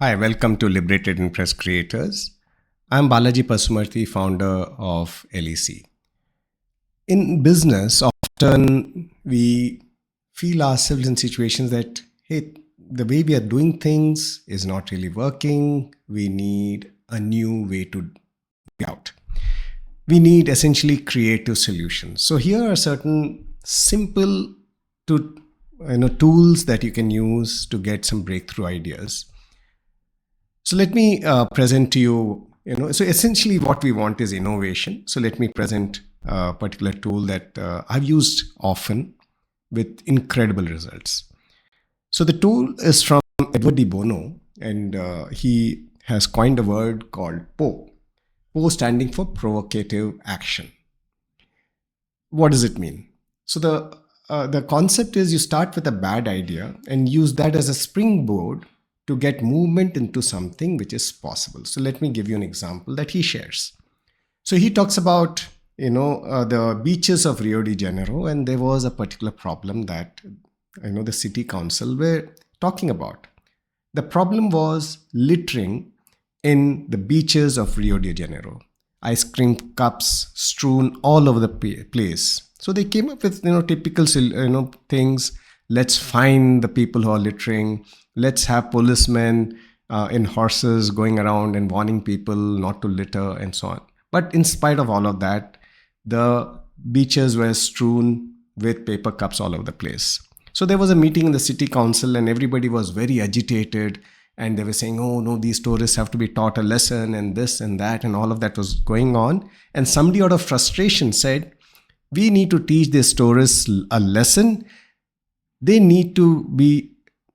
Hi, welcome to Liberated and Press Creators. I'm Balaji Pasumarthy, founder of LEC. In business, often we feel ourselves in situations that, hey, the way we are doing things is not really working. We need a new way to be out. We need essentially creative solutions. So here are certain simple to tools that you can use to get some breakthrough ideas. So let me present to you, so essentially what we want is innovation. So let me present a particular tool that I've used often with incredible results. So the tool is from Edward de Bono, and he has coined a word called PO. PO standing for provocative action. What does it mean? So the concept is you start with a bad idea and use that as a springboard to get movement into something which is possible. So let me give you an example that he shares. So he talks about the beaches of Rio de Janeiro, and there was a particular problem that the city council were talking about. The problem was littering in the beaches of Rio de Janeiro. Ice cream cups strewn all over the place. So they came up with typical things. Let's find the people who are littering. Let's have policemen in horses going around and warning people not to litter and so on. But in spite of all of that, the beaches were strewn with paper cups all over the place. So there was a meeting in the city council and everybody was very agitated, and they were saying, oh no, these tourists have to be taught a lesson and this and that, and all of that was going on. And somebody out of frustration said, we need to teach these tourists a lesson. They need to be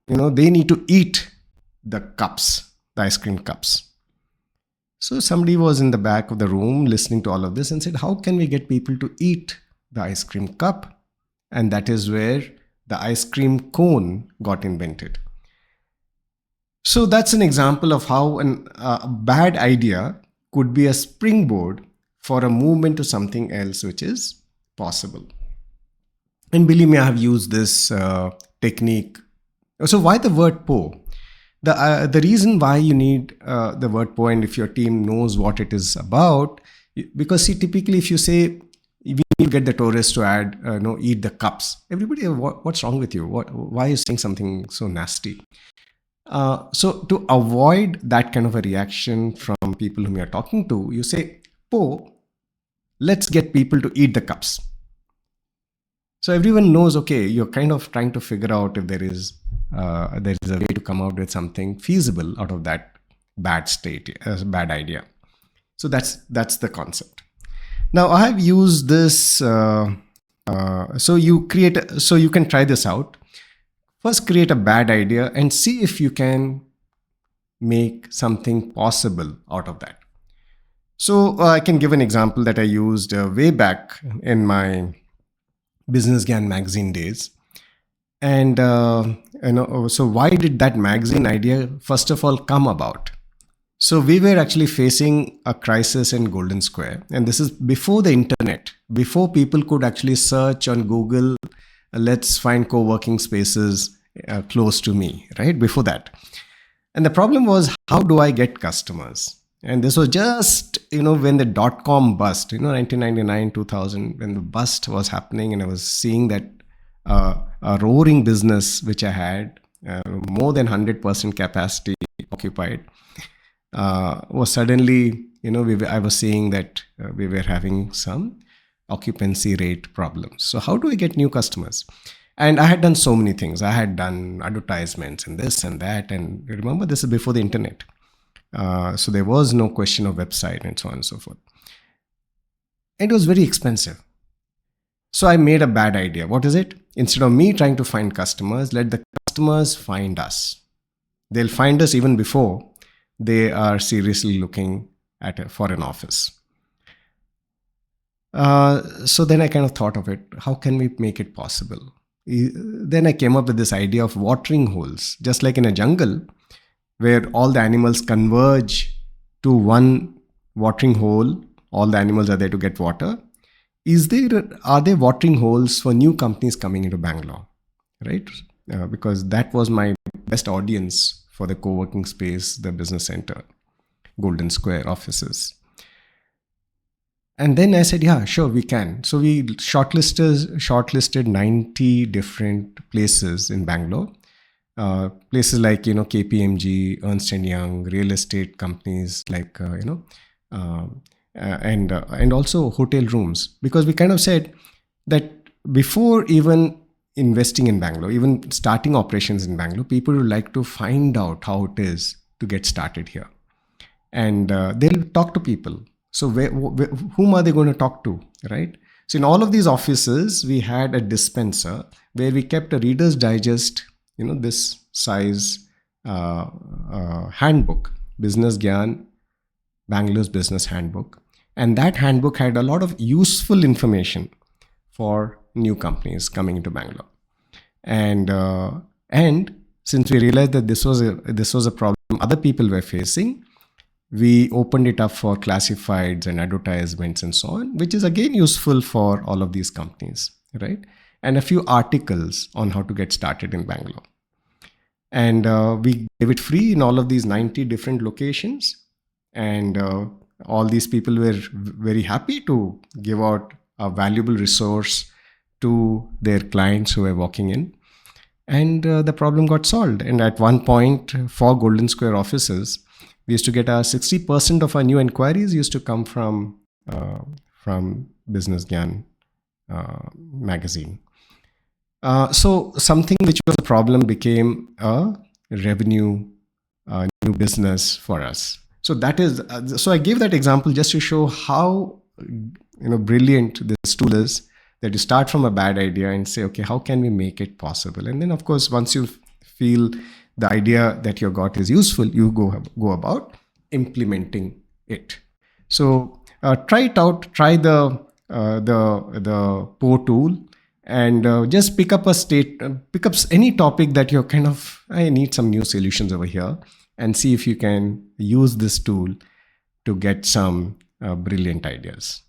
they need to eat the cups, the ice cream cups. So somebody was in the back of the room listening to all of this and said, how can we get people to eat the ice cream cup? And that is where the ice cream cone got invented. So that's an example of how a bad idea could be a springboard for a movement to something else which is possible. And believe me, I have used this technique. So why the word PO? The reason why you need the word PO, and if your team knows what it is about, because see, typically if you say we need to get the tourists to eat the cups, everybody, what's wrong with you? Why are you saying something so nasty? So to avoid that kind of a reaction from people whom you're talking to, you say, PO, let's get people to eat the cups. So everyone knows, okay, you're kind of trying to figure out if there is a way to come out with something feasible out of that bad bad idea. So that's the concept. Now I have used this. So you can try this out. First, create a bad idea and see if you can make something possible out of that. So I can give an example that I used way back in my Business Gyan magazine days. And so why did that magazine idea first of all come about? So we were actually facing a crisis in Golden Square, and this is before the internet, before people could actually search on Google, let's find co-working spaces close to me, right? Before that. And the problem was, how do I get customers? And this was just, when the dot-com bust, 1999, 2000, when the bust was happening, and I was seeing that a roaring business, which I had, more than 100% capacity occupied, was suddenly, I was seeing that we were having some occupancy rate problems. So how do I get new customers? And I had done so many things. I had done advertisements and this and that. And remember, this is before the internet. So there was no question of website and so on and so forth. And it was very expensive. So I made a bad idea. What is it? Instead of me trying to find customers, let the customers find us. They'll find us even before they are seriously looking for an office. So then I kind of thought of it. How can we make it possible? Then I came up with this idea of watering holes. Just like in a jungle, where all the animals converge to one watering hole, all the animals are there to get water. Are there watering holes for new companies coming into Bangalore, right? Because that was my best audience for the co-working space, the business center, Golden Square offices. And then I said, yeah, sure, we can. So we shortlisted 90 different places in Bangalore. Places like, KPMG, Ernst & Young, real estate companies like, and also hotel rooms. Because we kind of said that before even investing in Bangalore, even starting operations in Bangalore, people would like to find out how it is to get started here. And they'll talk to people. So whom are they going to talk to, right? So in all of these offices, we had a dispenser where we kept a Reader's Digest, this size handbook, Business Gyan, Bangalore's Business Handbook. And that handbook had a lot of useful information for new companies coming into Bangalore. And since we realized that this was a problem other people were facing, we opened it up for classifieds and advertisements and so on, which is again useful for all of these companies, right? And a few articles on how to get started in Bangalore. And we gave it free in all of these 90 different locations. And all these people were very happy to give out a valuable resource to their clients who were walking in. And the problem got solved. And at one point, for Golden Square offices, we used to get 60% of our new inquiries used to come from Business Gyan magazine. So something which was a problem became a revenue new business for us. So that is so I gave that example just to show how brilliant this tool is, that you start from a bad idea and say, okay, how can we make it possible? And then of course, once you feel the idea that you got is useful, you go about implementing it. So try it out. Try the PO tool, and just pick up any topic that you're I need some new solutions over here, and see if you can use this tool to get some brilliant ideas.